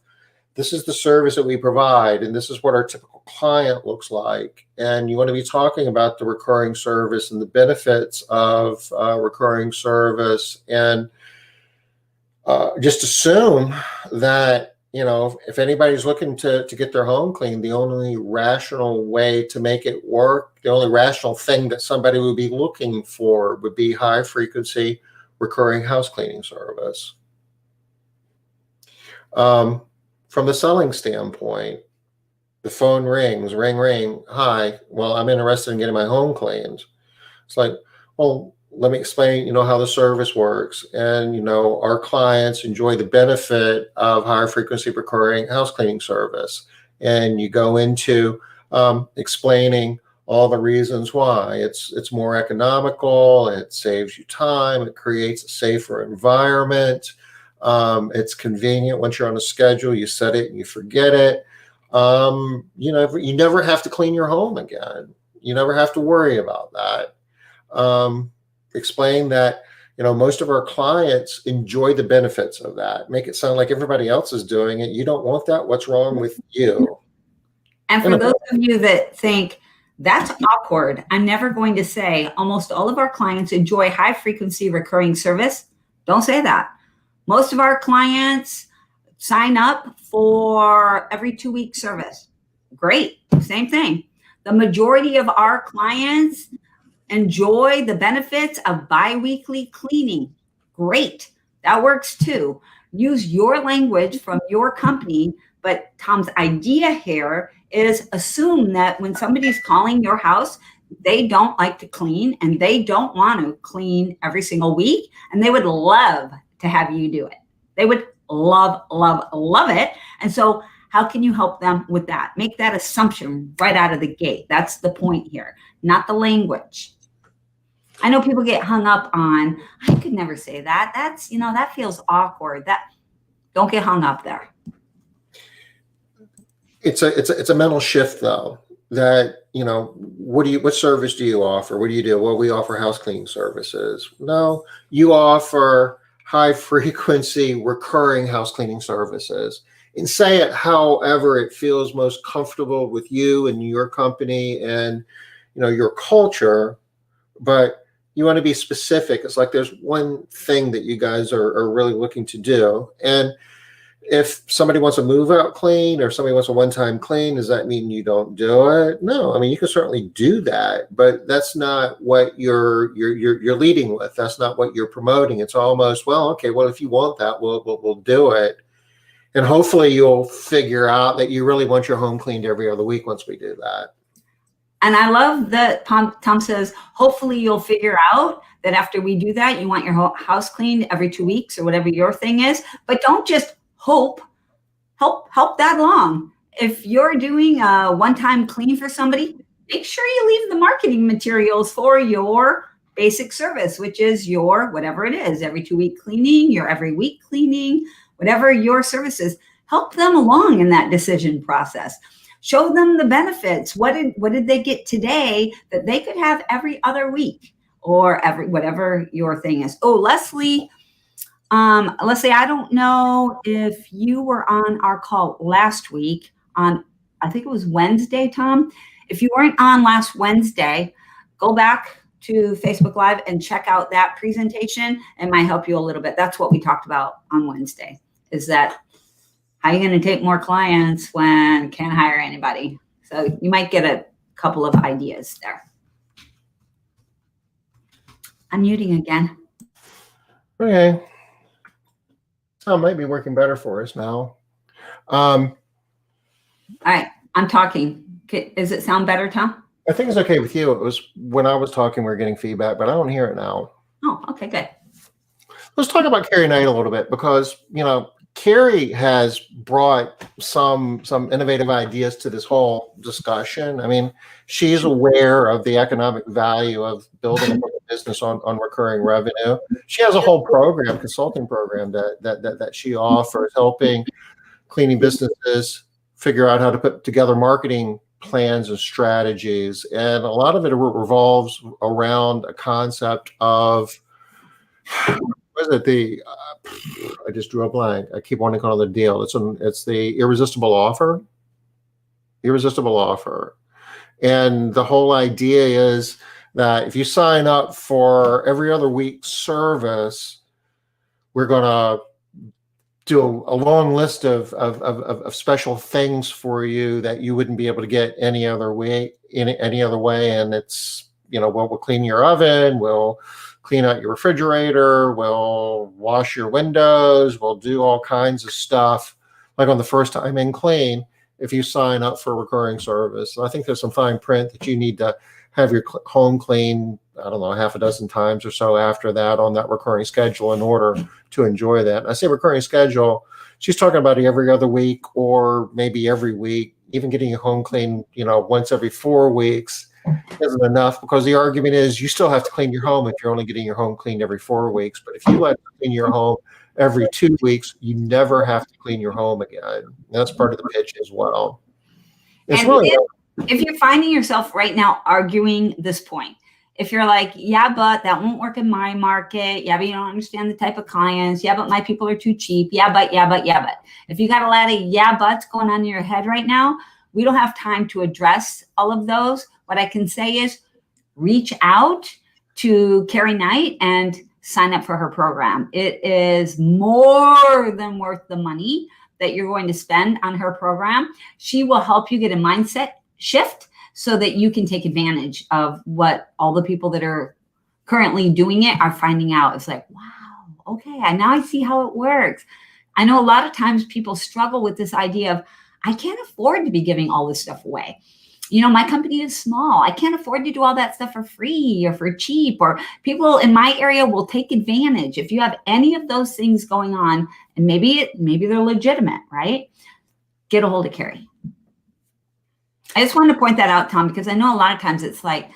this is the service that we provide, and this is what our typical client looks like. And you want to be talking about the recurring service and the benefits of recurring service, and just assume that, if anybody's looking to get their home cleaned, the only rational way to make it work, the only rational thing that somebody would be looking for would be high frequency recurring house cleaning service. From the selling standpoint, the phone rings, ring, ring. Hi, well, I'm interested in getting my home cleaned. It's like, well, let me explain, how the service works. And, our clients enjoy the benefit of higher frequency recurring house cleaning service. And you go into explaining all the reasons why. It's more economical, it saves you time, it creates a safer environment, it's convenient. Once you're on a schedule, you set it and you forget it. You never have to clean your home again. You never have to worry about that. Explain that, most of our clients enjoy the benefits of that. Make it sound like everybody else is doing it. You don't want that. What's wrong with you? And for those of you that think that's awkward, I'm never going to say almost all of our clients enjoy high frequency recurring service. Don't say that. Most of our clients sign up for every 2-week service. Great. Same thing. The majority of our clients enjoy the benefits of biweekly cleaning. Great. That works too. Use your language from your company. But Tom's idea here is assume that when somebody's calling your house, they don't like to clean and they don't want to clean every single week. And they would love to have you do it. They would love, love, love it. And so how can you help them with that? Make that assumption right out of the gate. That's the point here, not the language. I know people get hung up on, I could never say that. That's, that feels awkward. Don't get hung up there. It's a mental shift though, that, what service do you offer? What do you do? Well, we offer house cleaning services. No, you offer high frequency recurring house cleaning services, and say it however it feels most comfortable with you and your company and, your culture. But you want to be specific. It's like there's one thing that you guys are really looking to do. And if somebody wants a move out clean or if somebody wants a one-time clean, does that mean you don't do it? No, I mean, you can certainly do that, but that's not what you're leading with. That's not what you're promoting. It's almost, well, okay, well, if you want that, we'll do it. And hopefully you'll figure out that you really want your home cleaned every other week once we do that. And I love that Tom says, hopefully you'll figure out that after we do that, you want your house cleaned every 2 weeks or whatever your thing is, but don't just help that long. If you're doing a one-time clean for somebody, make sure you leave the marketing materials for your basic service, which is your, whatever it is, every 2-week cleaning, your every week cleaning, whatever your service is. Help them along in that decision process. Show them the benefits. What did they get today that they could have every other week or whatever your thing is. Oh, Leslie, I don't know if you were on our call last week on, I think it was Wednesday, Tom. If you weren't on last Wednesday, go back to Facebook Live and check out that presentation. It might help you a little bit. That's what we talked about on Wednesday, is that how are you going to take more clients when can't hire anybody? So you might get a couple of ideas there. I'm muting again. Okay. So it might be working better for us now. All right. I'm talking. Does it sound better, Tom? I think it's okay with you. It was when I was talking, we were getting feedback, but I don't hear it now. Oh, okay, good. Let's talk about Carrie Knight a little bit, because, Carrie has brought some innovative ideas to this whole discussion. I mean, she's aware of the economic value of building a business on recurring revenue. She has a whole consulting program that she offers, helping cleaning businesses figure out how to put together marketing plans and strategies. And a lot of it revolves around a concept of, I just drew a blank. I keep wanting to call it the deal. It's the irresistible offer. Irresistible offer. And the whole idea is that if you sign up for every other week service, we're going to do a long list of special things for you that you wouldn't be able to get any other way. And it's, we'll clean your oven, we'll clean out your refrigerator, we'll wash your windows, we'll do all kinds of stuff, like on the first time in clean, if you sign up for a recurring service. And I think there's some fine print that you need to have your home clean, I don't know, half a dozen times or so after that on that recurring schedule in order to enjoy that. And I say recurring schedule, she's talking about every other week or maybe every week. even getting your home clean, once every 4 weeks isn't enough, because the argument is you still have to clean your home if you're only getting your home cleaned every 4 weeks. But if you let clean your home every 2 weeks, you never have to clean your home again. And that's part of the pitch as well. It's And really if you're finding yourself right now arguing this point, if you're like, yeah, but that won't work in my market. Yeah, but you don't understand the type of clients. Yeah, but my people are too cheap. Yeah, but. If you got a lot of yeah, buts going on in your head right now, we don't have time to address all of those. What I can say is reach out to Carrie Knight and sign up for her program. It is more than worth the money that you're going to spend on her program. She will help you get a mindset shift so that you can take advantage of what all the people that are currently doing it are finding out. It's like, wow, okay, now I see how it works. I know a lot of times people struggle with this idea of, I can't afford to be giving all this stuff away. My company is small. I can't afford to do all that stuff for free or for cheap, or people in my area will take advantage. If you have any of those things going on, and maybe they're legitimate, right? Get a hold of Carrie. I just wanted to point that out, Tom, because I know a lot of times it's like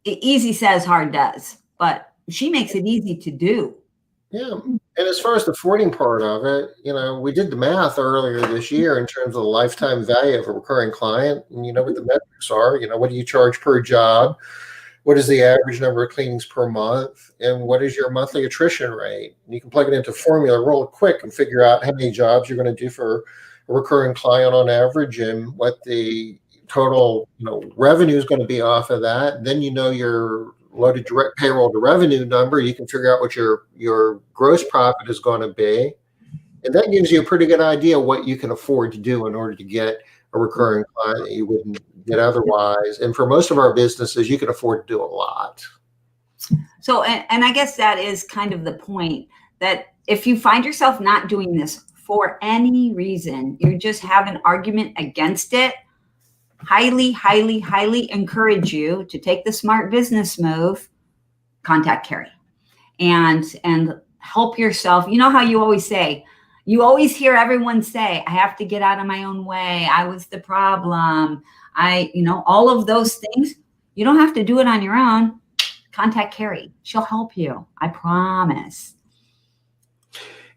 easy says, hard does, but she makes it easy to do. Yeah. And as far as the affording part of it, we did the math earlier this year in terms of the lifetime value of a recurring client. And what the metrics are, what do you charge per job? What is the average number of cleanings per month? And what is your monthly attrition rate? And you can plug it into a formula real quick and figure out how many jobs you're going to do for a recurring client on average, and what the total revenue is going to be off of that. Then your loaded direct payroll to revenue number. You can figure out what your gross profit is going to be, and that gives you a pretty good idea what you can afford to do in order to get a recurring client that you wouldn't get otherwise. And for most of our businesses, you can afford to do a lot. So, and I guess that is kind of the point, that if you find yourself not doing this for any reason, you just have an argument against it, highly, highly, highly encourage you to take the smart business move, contact Carrie and help yourself. You know how you always hear everyone say, I have to get out of my own way. I was the problem. All of those things. You don't have to do it on your own. Contact Carrie. She'll help you. I promise.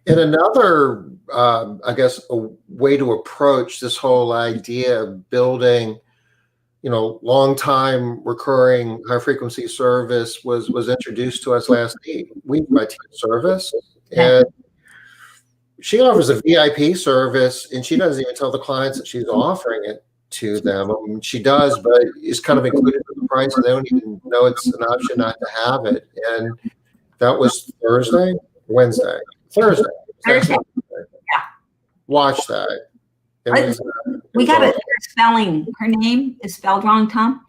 And another, I guess, a way to approach this whole idea of building, long-time recurring high-frequency service was introduced to us last week by Team Service. And she offers a VIP service, and she doesn't even tell the clients that she's offering it to them. She does, but it's kind of included in the price, and they don't even know it's an option not to have it. And that was Wednesday. Thursday. Yeah. Watch that. We got it. Spelling. Her name is spelled wrong, Tom.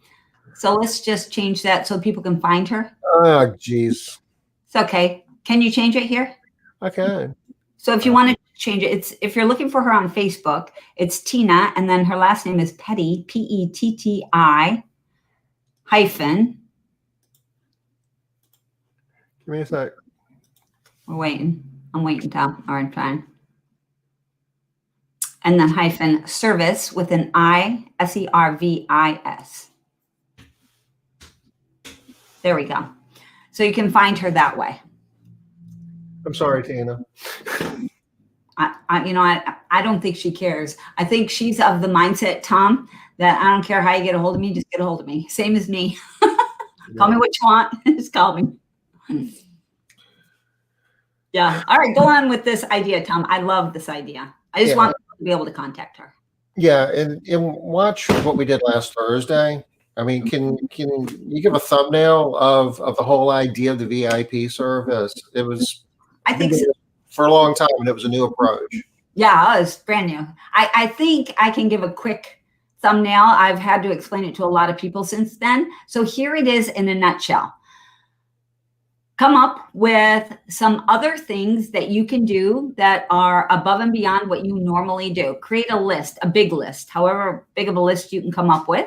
So let's just change that so people can find her. Oh, geez. It's okay. Can you change it here? Okay. So if you want to change it, if you're looking for her on Facebook, it's Tina, and then her last name is Petty, P-E-T-T-I hyphen. Give me a sec. We're waiting. I'm waiting, Tom. All right, fine. And then hyphen service with an I, S-E-R-V-I-S. There we go. So you can find her that way. I'm sorry, Tina. I don't think she cares. I think she's of the mindset, Tom, that I don't care how you get a hold of me, just get a hold of me. Same as me. Call me what you want. Just call me. Yeah. All right. Go on with this idea, Tom. I love this idea. I just want to be able to contact her. Yeah. And watch what we did last Thursday. I mean, can you give a thumbnail of the whole idea of the VIP service? It was, I think so. For a long time, and it was a new approach. Yeah, it's brand new. I think I can give a quick thumbnail. I've had to explain it to a lot of people since then. So here it is in a nutshell. Come up with some other things that you can do that are above and beyond what you normally do. Create a list, a big list, however big of a list you can come up with,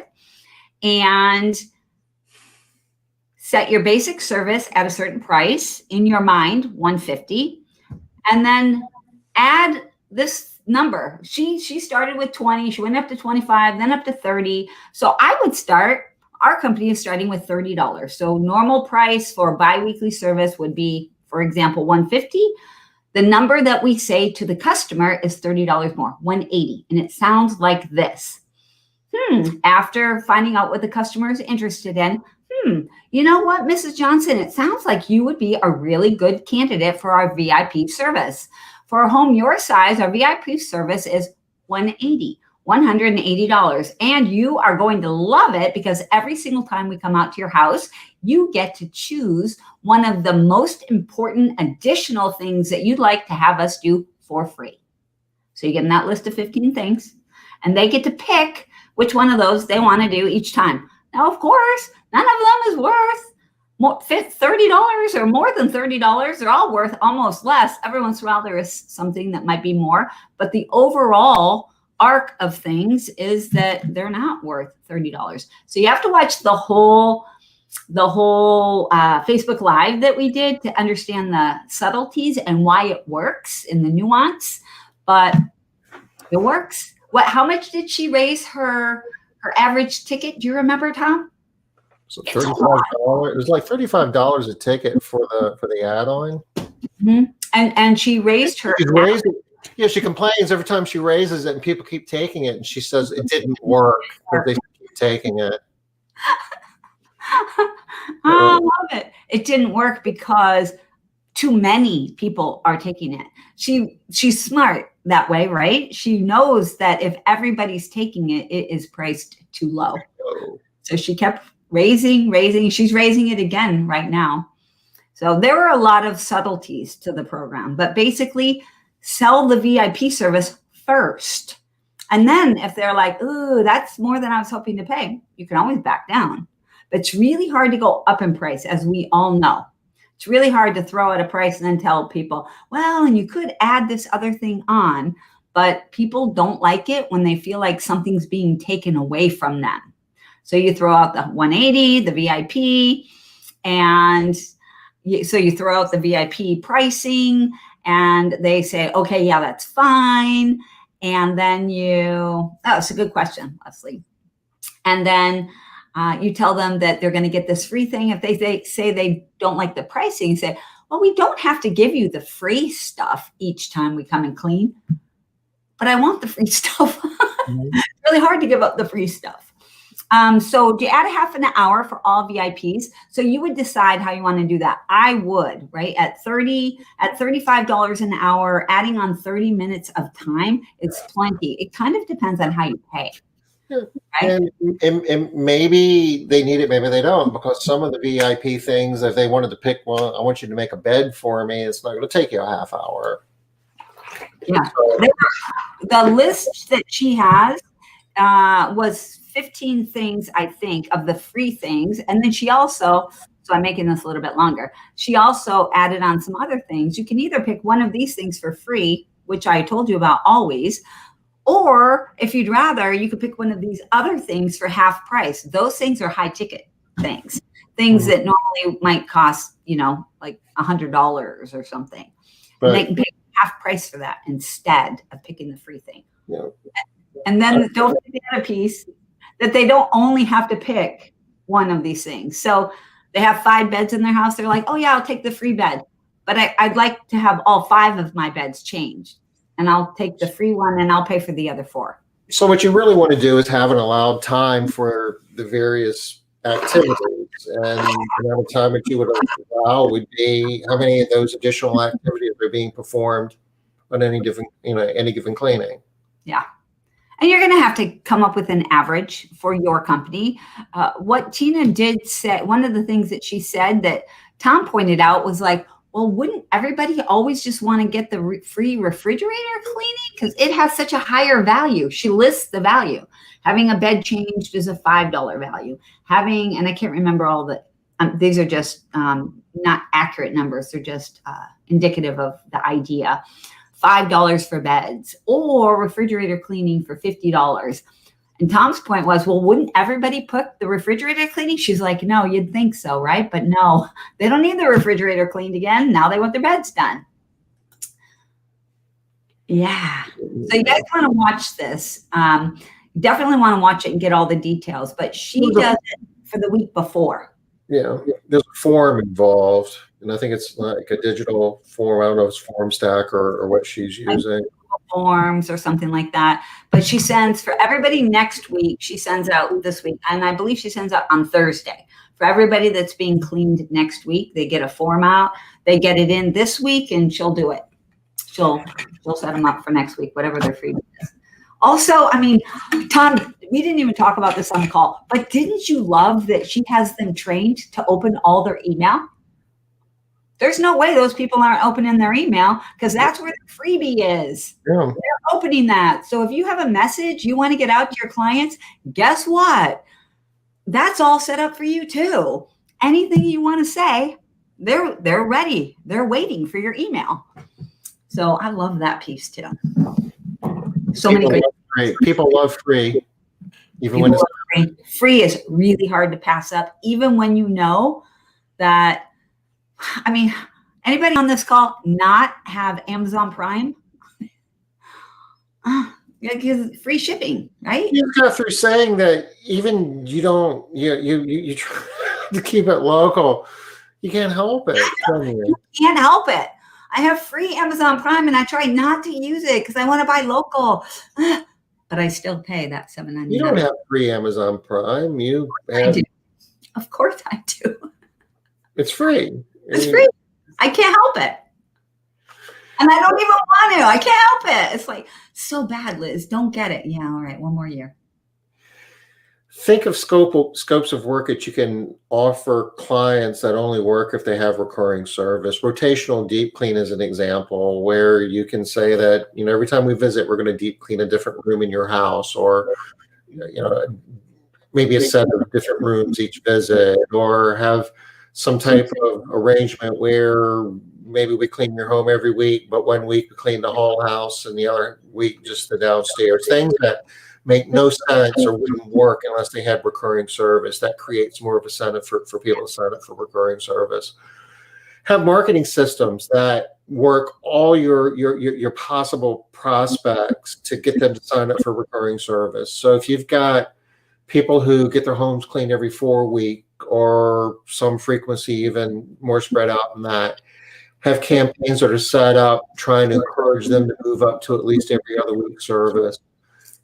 and set your basic service at a certain price in your mind, $150, and then add this number. She started with 20, she went up to 25, then up to 30. So I would start, our company is starting with $30. So normal price for biweekly service would be, for example, $150. The number that we say to the customer is $30 more, $180. And it sounds like this. After finding out what the customer is interested in, you know what, Mrs. Johnson, it sounds like you would be a really good candidate for our VIP service. For a home your size, our VIP service is $180. And you are going to love it because every single time we come out to your house, you get to choose one of the most important additional things that you'd like to have us do for free. So you get in that list of 15 things, and they get to pick which one of those they want to do each time. Now, of course, none of them is worth $30 or more than $30. They're all worth almost less. Every once in a while, there is something that might be more, but the overall arc of things is that they're not worth $30. So you have to watch the whole Facebook Live that we did to understand the subtleties and why it works in the nuance, but it works. How much did she raise her average ticket? Do you remember, Tom? So $35. It was like $35 a ticket for the add-on. Mm-hmm. And she raised her. Yeah, she complains every time she raises it, and people keep taking it, and she says it didn't work, but they keep taking it. I love it. It didn't work because too many people are taking it. She's smart that way, right? She knows that if everybody's taking it, it is priced too low. So she kept raising. She's raising it again right now. So there were a lot of subtleties to the program, but basically sell the VIP service first. And then if they're like, ooh, that's more than I was hoping to pay, you can always back down. But it's really hard to go up in price, as we all know. It's really hard to throw out a price and then tell people, well, and you could add this other thing on, but people don't like it when they feel like something's being taken away from them. So you throw out the 180, the VIP, and so you throw out the VIP pricing, and they say, okay, yeah, that's fine. And then it's a good question, Leslie. And then you tell them that they're going to get this free thing. If they say they don't like the pricing, you say, well, we don't have to give you the free stuff each time we come and clean, but I want the free stuff. It's really hard to give up the free stuff. So you add a half an hour for all VIPs. So you would decide how you want to do that. I would, right? At $35 an hour, adding on 30 minutes of time, it's plenty. It kind of depends on how you pay. Right? And maybe they need it, maybe they don't, because some of the VIP things, if they wanted to pick one, I want you to make a bed for me, it's not going to take you a half hour. Yeah. So, the list that she has was 15 things, I think, of the free things. And then she also, so I'm making this a little bit longer, she also added on some other things. You can either pick one of these things for free, which I told you about always, or if you'd rather, you could pick one of these other things for half price. Those things are high ticket things that normally might cost, like $100 or something. Right. And they can pay half price for that instead of picking the free thing. Yeah. And then don't forget the other piece, that they don't only have to pick one of these things. So they have 5 beds in their house. They're like, oh yeah, I'll take the free bed, but I'd like to have all 5 of my beds changed, and I'll take the free one and I'll pay for the other 4. So what you really want to do is have an allowed time for the various activities, and the amount of time that you would allow would be how many of those additional activities are being performed on any given cleaning. Yeah. And you're going to have to come up with an average for your company. What Tina did say, one of the things that she said that Tom pointed out was like, well, wouldn't everybody always just want to get the free refrigerator cleaning? Because it has such a higher value. She lists the value. Having a bed changed is a $5 value. And I can't remember all the, these are just not accurate numbers. They're just indicative of the idea. $5 for beds, or refrigerator cleaning for $50. And Tom's point was, well, wouldn't everybody put the refrigerator cleaning? She's like, no, you'd think so, right? But no, they don't need the refrigerator cleaned again. Now they want their beds done. Yeah. So you guys want to watch this. Definitely want to watch it and get all the details, but she does it for the week before. Yeah, there's a form involved, and I think it's like a digital form. I don't know if it's Form Stack or what she's using. Forms or something like that. But she sends for everybody next week. She sends out this week, and I believe she sends out on Thursday. For everybody that's being cleaned next week, they get a form out. They get it in this week, and she'll do it. She'll set them up for next week, whatever their freebie is. Also, I mean, Tom, we didn't even talk about this on the call, but didn't you love that she has them trained to open all their email? There's no way those people aren't opening their email because that's where the freebie is. Yeah. They're opening that. So if you have a message you want to get out to your clients, guess what? That's all set up for you too. Anything you want to say, they're ready. They're waiting for your email. So I love that piece too. So people many great. People love free, even when it's free. Free is really hard to pass up, even when you know that. I mean, anybody on this call not have Amazon Prime? Because free shipping, right? You got through saying that even you try to keep it local. You can't help it. Can't help it. I have free Amazon Prime and I try not to use it because I want to buy local. But I still pay that $7.99. You don't have free Amazon Prime. I do. Of course I do. It's free. It's free. I can't help it. And I don't even want to. I can't help it. It's like, so bad, Liz. Don't get it. Yeah, all right. One more year. Think of scopes of work that you can offer clients that only work if they have recurring service. Rotational deep clean is an example where you can say that, every time we visit, we're going to deep clean a different room in your house, or, maybe a set of different rooms each visit, or have some type of arrangement where maybe we clean your home every week, but 1 week we clean the whole house and the other week just the downstairs. Things that make no sense or wouldn't work unless they had recurring service. That creates more of a incentive for people to sign up for recurring service. Have marketing systems that work all your possible prospects to get them to sign up for recurring service. So if you've got people who get their homes cleaned every 4 weeks, or some frequency even more spread out than that, have campaigns that are set up trying to encourage them to move up to at least every other week service.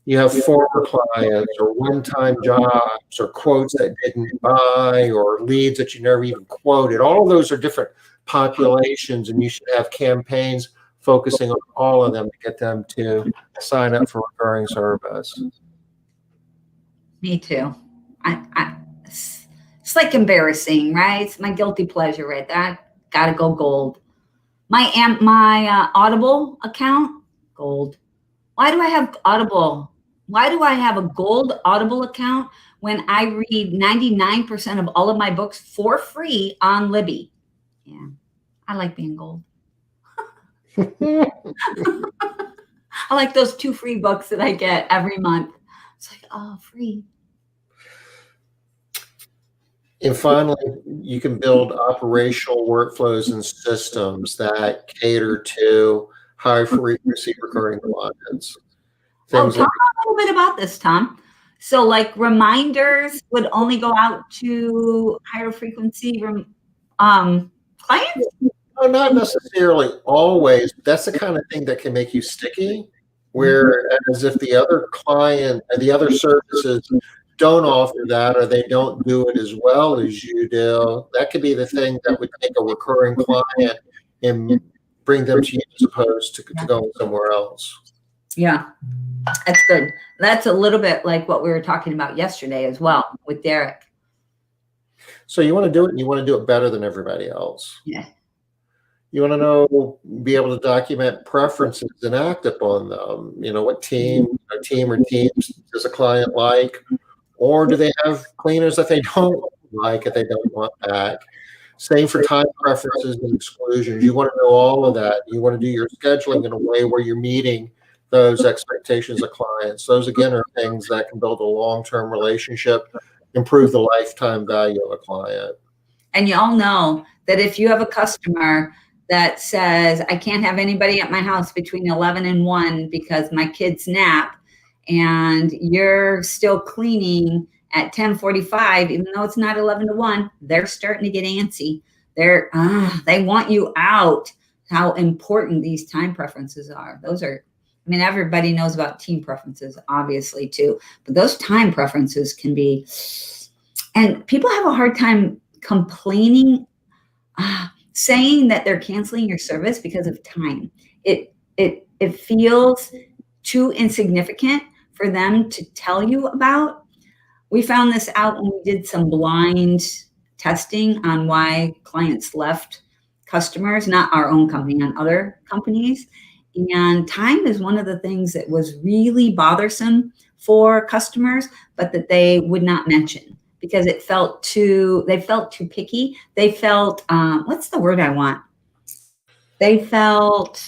You have former clients or one-time jobs or quotes that didn't buy or leads that you never even quoted. All of those are different populations, and you should have campaigns focusing on all of them to get them to sign up for recurring service. Me too. It's like embarrassing, right? It's my guilty pleasure, right? That gotta go gold. My Audible account, gold. Why do I have Audible? Why do I have a gold Audible account when I read 99% of all of my books for free on Libby? Yeah, I like being gold. I like those 2 free books that I get every month. It's like, oh, free. And finally, you can build operational workflows and systems that cater to high frequency recurring clients. Talk a little bit about this, Tom. So like reminders would only go out to higher frequency clients? No, not necessarily always. That's the kind of thing that can make you sticky. Whereas if the other client and the other services don't offer that, or they don't do it as well as you do, that could be the thing that would take a recurring client and bring them to you as opposed to going somewhere else. Yeah, that's good. That's a little bit like what we were talking about yesterday as well with Derek. So you want to do it, and you want to do it better than everybody else. Yeah. You want to be able to document preferences and act upon them. What team or teams does a client like? Or do they have cleaners that they don't like, that they don't want back? Same for time preferences and exclusions. You want to know all of that. You want to do your scheduling in a way where you're meeting those expectations of clients. Those, again, are things that can build a long-term relationship, improve the lifetime value of a client. And you all know that if you have a customer that says, I can't have anybody at my house between 11 and 1 because my kids nap, and you're still cleaning at 10:45, even though it's not 11 to 1, they're starting to get antsy. They want you out. How important these time preferences are. Those are, I mean, everybody knows about team preferences, obviously, too. But those time preferences can be, and people have a hard time complaining, saying that they're canceling your service because of time. It feels too insignificant for them to tell you about. We found this out when we did some blind testing on why clients left customers, not our own company, on other companies. And time is one of the things that was really bothersome for customers, but that they would not mention because they felt too picky. They felt, what's the word I want? They felt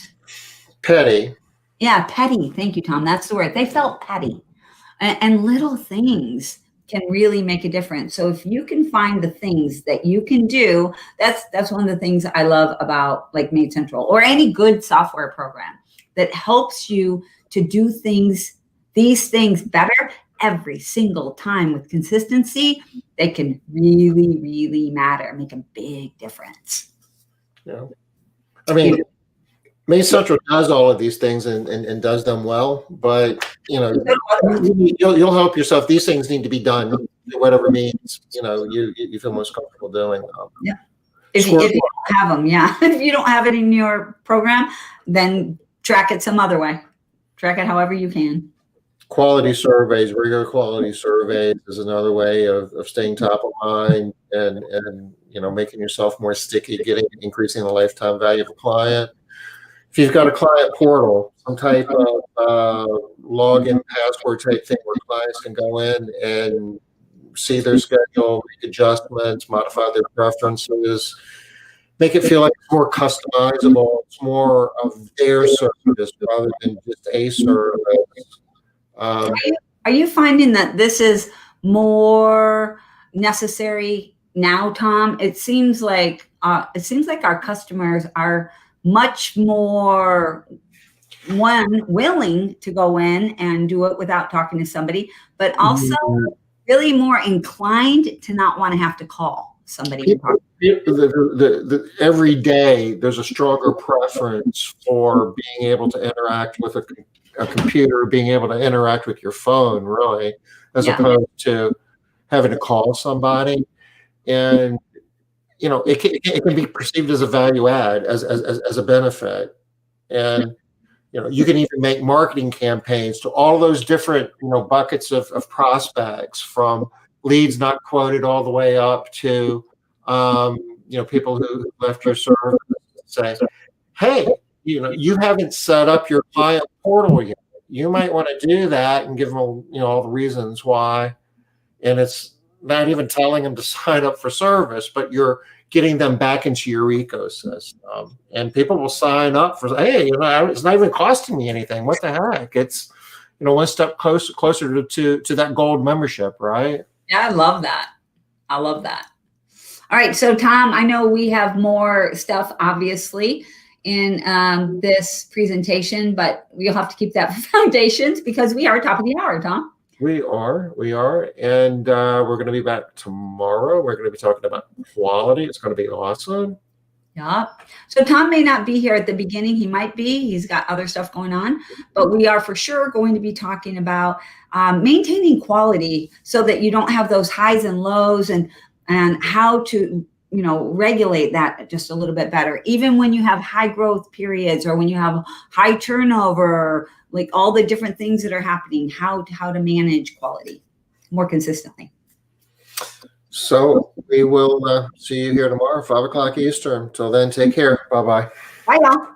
Petty. Yeah, petty. Thank you, Tom. That's the word. They felt petty. And little things can really make a difference. So if you can find the things that you can do, that's one of the things I love about like Made Central or any good software program that helps you to do these things better every single time with consistency. They can really, really matter, make a big difference. Yeah. I mean, Made Central does all of these things and does them well, but you'll help yourself. These things need to be done, whatever means you feel most comfortable doing. Yeah. If you don't have them, yeah. If you don't have it in your program, then track it some other way. Track it however you can. Quality surveys, regular quality surveys is another way of staying top of mind and making yourself more sticky, increasing the lifetime value of a client. If you've got a client portal, some type of login password type thing where clients can go in and see their schedule, make adjustments, modify their preferences, make it feel like it's more customizable, it's more of their service rather than just a service. Are you finding that this is more necessary now, Tom? It seems like our customers are much more willing to go in and do it without talking to somebody, but also really more inclined to not want to have to call somebody. Every day there's a stronger preference for being able to interact with a computer, being able to interact with your phone, really, as opposed to having to call somebody. And it can be perceived as a value add, as a benefit. And you can even make marketing campaigns to all those different buckets of prospects, from leads not quoted all the way up to people who left your service, say, hey, you haven't set up your client portal yet. You might want to do that, and give them all the reasons why. And it's not even telling them to sign up for service, but you're getting them back into your ecosystem. And people will sign up for, hey, it's not even costing me anything. What the heck? It's one step closer to that gold membership, right? Yeah, I love that. All right, so Tom, I know we have more stuff, obviously, in this presentation, but we'll have to keep that for foundations because we are top of the hour, Tom. We are, and we're going to be back tomorrow. We're going to be talking about quality. It's going to be awesome. Yeah. So Tom may not be here at the beginning. He might be. He's got other stuff going on, but we are for sure going to be talking about maintaining quality so that you don't have those highs and lows, and how to regulate that just a little bit better, even when you have high growth periods or when you have high turnover, like all the different things that are happening, how to manage quality more consistently. So we will see you here tomorrow, 5 o'clock Eastern. Till then, take care. Bye-bye. Bye, y'all.